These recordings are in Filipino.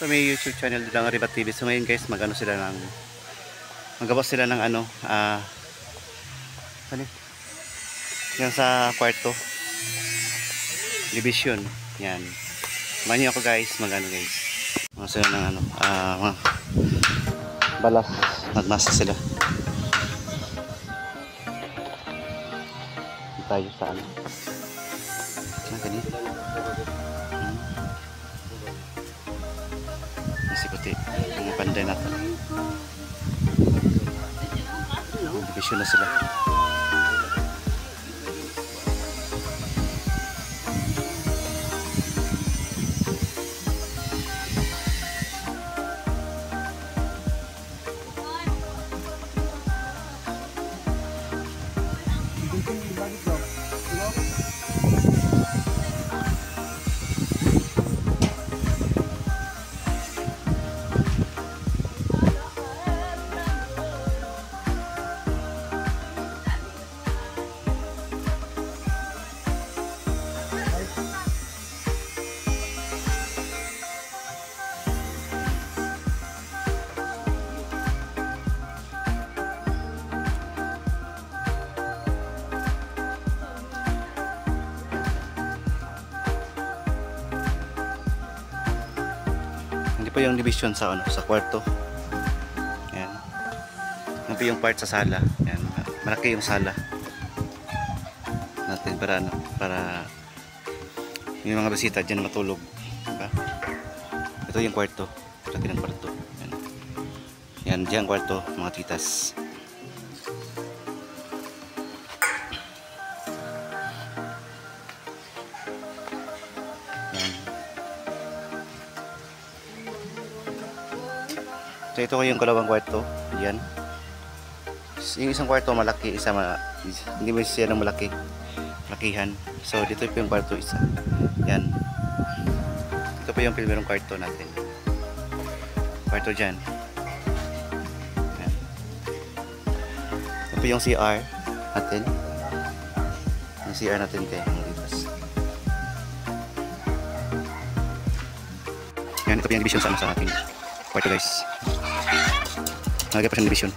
Ito may YouTube channel din ang Ribat TV. So ngayon guys, magawa sila ng ano, ano? Yan sa kwarto. Division. Yan. Manyo ako guys, magano guys. Mga sila ng ano, mga balas. Magmasa sila. Tayo sa ano. Ganito. Sikuti yung panday natin. Division na sila. Po yung division sa ano, sa kwarto. Ayan. Yan po yung part sa sala. Ayan. Malaki yung sala natin para ano, para yung mga bisita diyan matulog, diba? Ito yung kwarto. Laki ng kwarto. Ayan. Yan diyan kwarto mga titas. So ito ko yung kalawang kwarto. Yan. Yung isang kwarto malaki, isa hindi mo siya ng malaki. Lakihan. So dito po yung kwarto isa. Yan. Ito po yung primerong kwarto natin. Kwarto dyan. Yan. Ito po yung CR natin. Yung CR natin kaya yung lipas. Yan, ito po yung division sa ating kwarto guys. Lagi pa siyang division.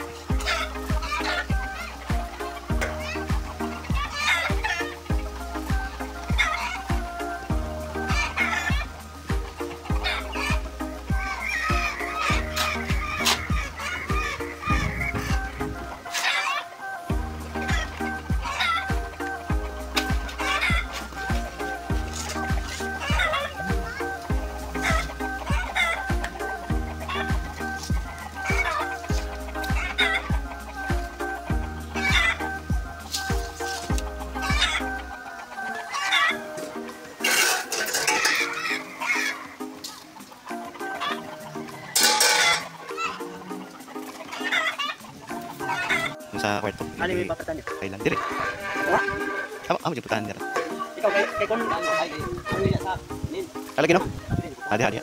Sa kwarto. Ano yung papatan niya? Kailan? Dire. Amo yung putahan nila. Ikaw kay kon ay niya sa nin. Alagi no? Adi.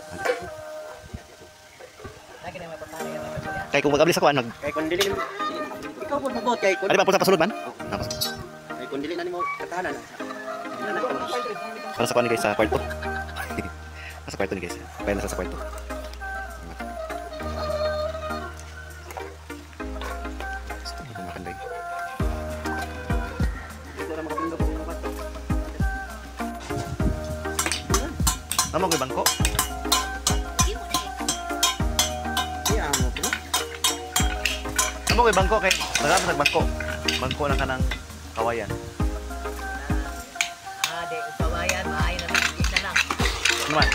Lagi na mapatahan niya. Kay kung magablis ako nag Kay kon dili ikaw po mabuot kay kon. Ano ba punta pasulod man? Kay kon dili na nimo katahanan. Para sa kuan guys sa kwarto. Sa kwarto ni guys. Kaya nasa sa kwarto. Amo ko bangko. Iya amo po. Amo ko bangko kay marami sa bangko. Bangko na kanang kawayan. Di kawayan maayo na kita lang. Naman.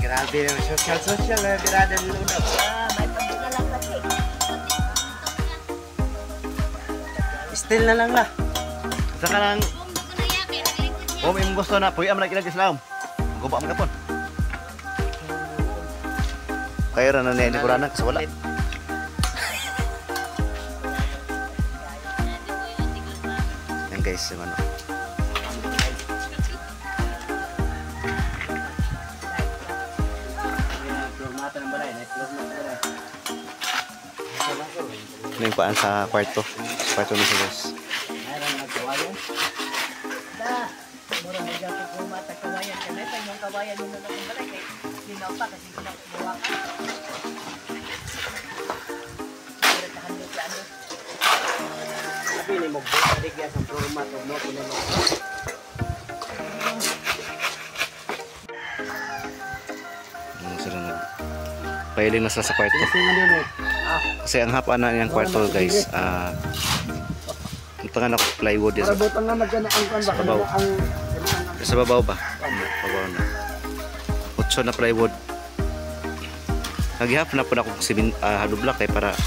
Grabe yung social na birada nila na. May pabila lang kasi. Still na lang la. Sa kanang may gusto na puy am na ilag Islam. Guba man kapon. Kaya ra na ni Quranan sa wala. Yan guys, ano. Ano yung paan sa kwarto? Kwarto ni guys. Da, mura na gyapon ko mata kawayan kanay pa yung kawayan nyo na ng balay. Kaya linaw pa kasi ginawa ka. Pero tahan ka ano. Sabi ni mo, balik yan sa format o mo, pinamag. Sila pahiling na sila sa kwarto. Kasi nga doon eh. Kasi ang hapa na niyang kwarto guys, ito nga na plywood yan. Para butang nga magkanaan kan Sa baka babaw. ang Sa babaw ba? Babaw na. 8 na plywood. Naghihap na po na akong hollow block eh para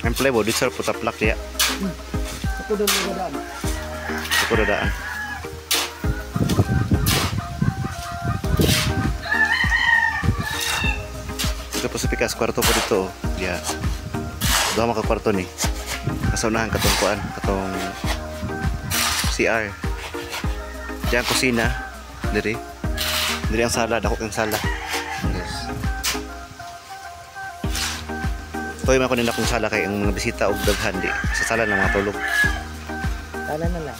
ang plywood, dito sa puta plak niya. ako doon magadaan. Sa kuradaan. Ito po sa pikas, kwarto po dito. Yeah. Doon mga kwarto ni. Nasa unahan katong kuan, katong CR. Diyan kusina, diri. Diri ang sala, dako ang sala. Yes. Toy man ko nila kung sala kay ang mga bisita og daghan di sa sala na mga tulog. Tala na lang.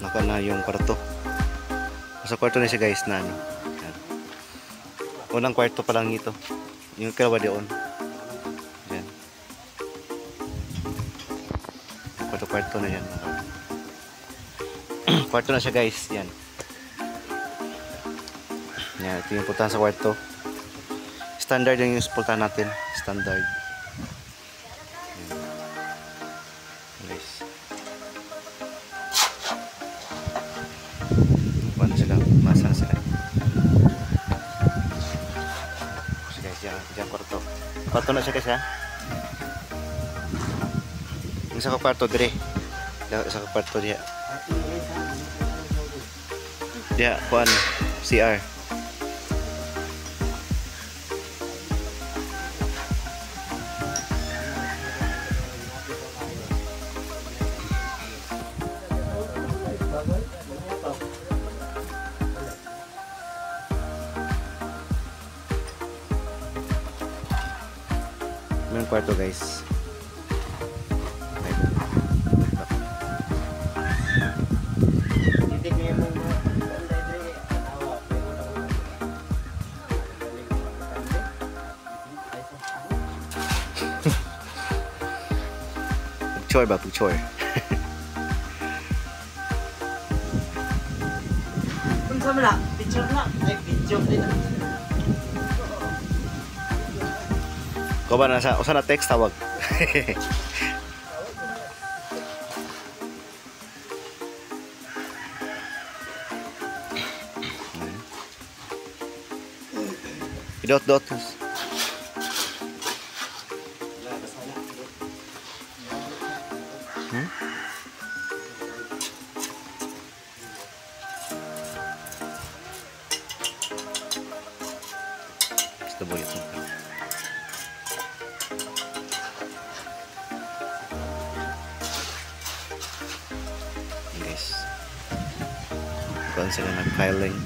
Naka na yung kwarto. Sa kwarto na siya guys na ano. Yan. Unang kwarto pa lang ito. Yung kalawa doon. Yan. Kwarto na yan. Kwarto na siya guys. Yan. Yan. Ito yung pultahan sa kwarto. Standard yung pultahan natin. Standard. Yan. Guys. Paano sila? Masa sila. So guys, yan kwarto. Kwarto na siya guys ha. Yung sa kwarto dire. Sa kwarto diya. Diya, kuan CR. May kwarto guys. Titig niya mo mga Picture ba? Picture. Kung saan mo na? Picture na. Ay, picture din. Ko ba nasa usa na text tawag. Dot. Basta boyot mo. Guys. Kung sila nag-filing.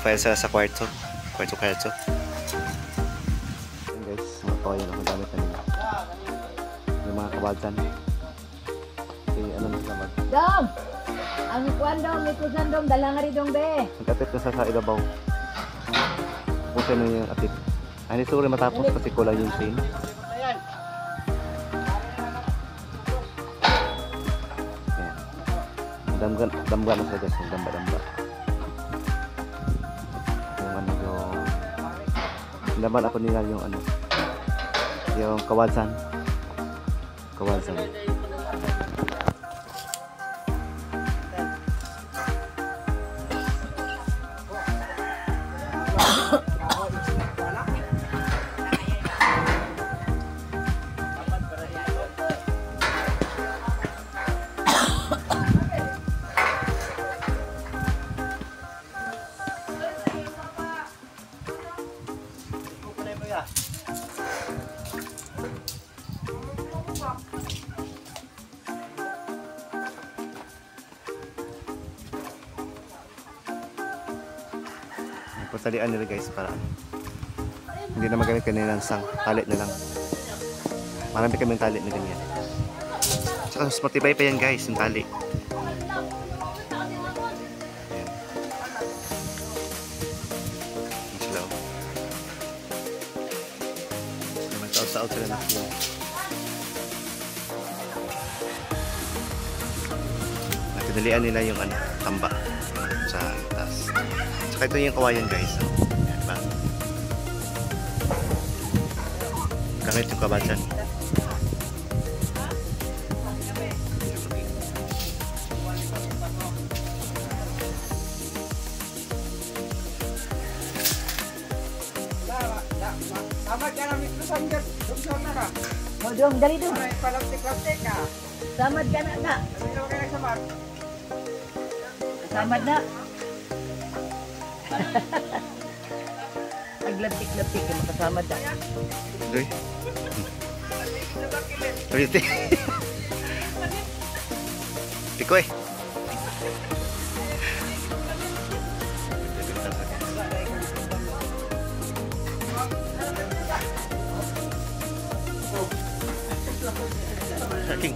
File sila sa kwarto. Kwarto. Ayan guys, mga toy na magamit kanina. Yung mga kabaltan. Kasi ano na sila mag... Dom! Ang kuwan dom, may kusan dom, dala nga rin dong be. Nag-atip na sa ibabaw. Pusin na yung atip. Ay, hindi siguro matapos kasi kulang yung chain. Ayan. Damga na sila guys, yung damba. Yung ano yung... Laman ako nila yung ano. Yung kawadsan. Pasalian nila guys para Hindi na magamit kanina ng sang. Tali na lang. Marami kaming tali na ganyan. Tsaka mas matibay pa yan guys, yung tali. Taot-taot sila na. Natinalian nila yung ano, tamba sa taas. Saka ito yung kawayan guys. So, yan ba? Gamit yung kabasan. Amat ka na mitlusan ka. Dumson na ka. O, dong, dali dong. Ay, palaptik-laptik ka. Samad ka na na. Ano ka nagsamad? Samad na. Naglaptik-laptik ka, makasamad na. Doy. Ulitin. Pikoy. King.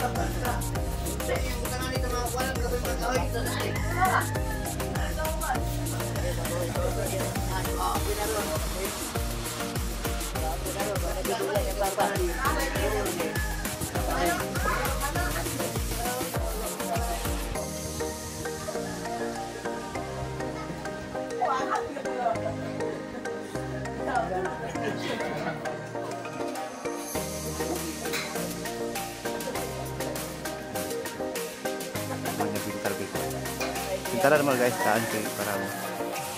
Tara naman guys, taan kayo para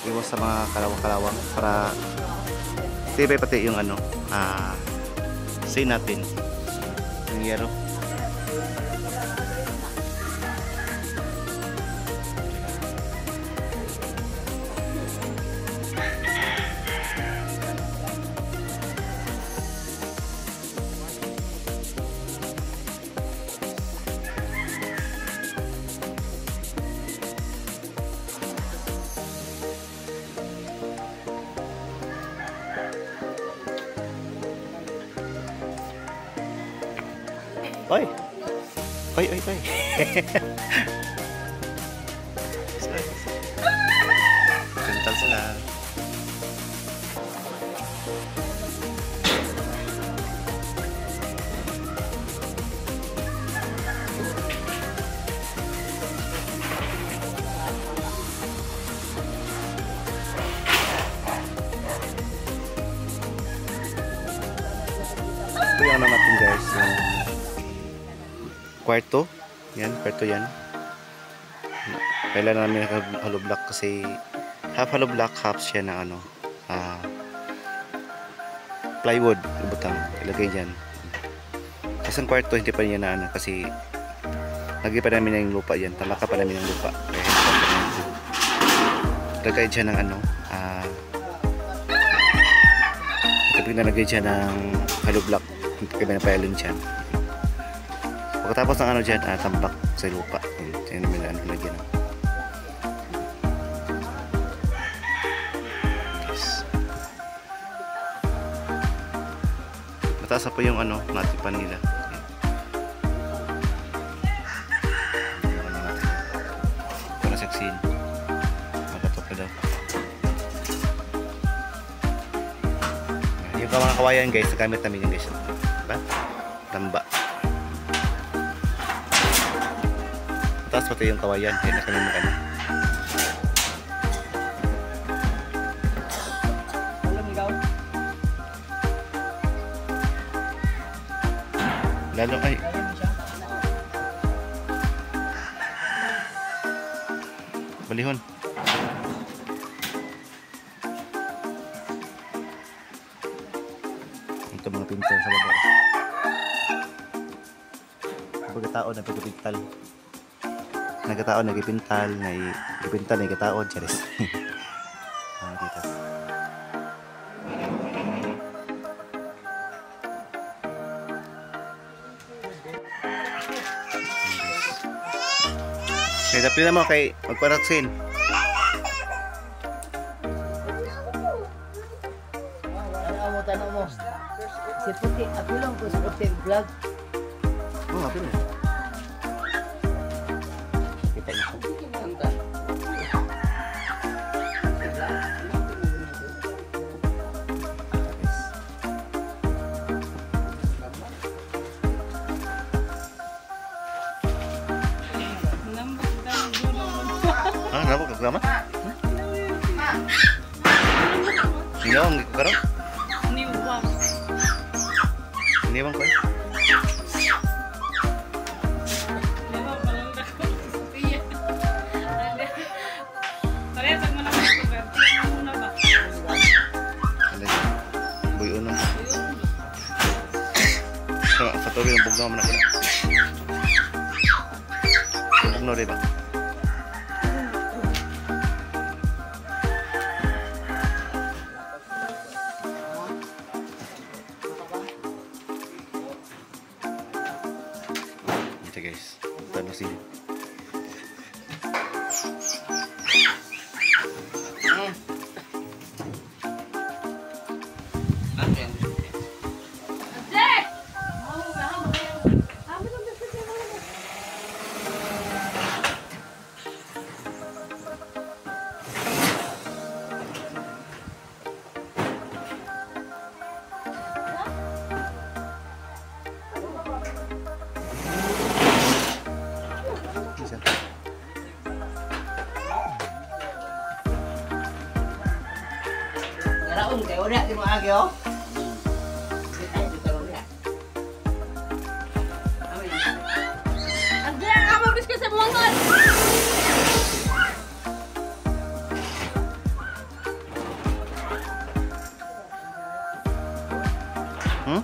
iwas sa mga kalawang-kalawang para tibay pati yung ano, say natin yung yero. Oy! Oy, oy, oy! Gentle sila. Ito yung ano natin guys, yung kwarto. Yan, kwarto yan. Kailan namin hollow block kasi half hollow block, half siya na ano, plywood, butang ilagay dyan. Kasi ang kwarto hindi pa niya na ano kasi lagi pa namin yung lupa yan, talaka pa namin yung lupa kaya lagay dyan ng ano, kapag nalagay dyan ng hollow block, hindi kami napayalin dyan. Pagkatapos ng ano dyan, tambak sa lupa. Yan naman ano lagyan. Mataas pa yung ano, natipan nila. Ito na seksin. Makatok na daw. Yung mga kawayan guys, nagamit namin yung guys. Diba? Tamba. Tapos pati yung kawayan, kaya na kami magano. Lalo ay balihon. Ito mga pintor sa baba. Pagkatao na pagkapintal. Nagkatao, nagipintal, nagipintal, nagkatao, charis. Dito. Okay, dapli na mo kay magparaksin. Ano mo tanong? Si Puti, apilong ko sa Puti vlog. Oh, apa ni? Kita ni. Ah, kenapa kau lama? Tinggal ngikut kerang? Ini bang kau? Ada boy uno. Satu orang bugnaw man ako na. Bugnaw rin ba? Ito guys, tama sini. Ngaraon kayo na di mo agi oh. Andrea, kamu habis ke semuangan. Hmm?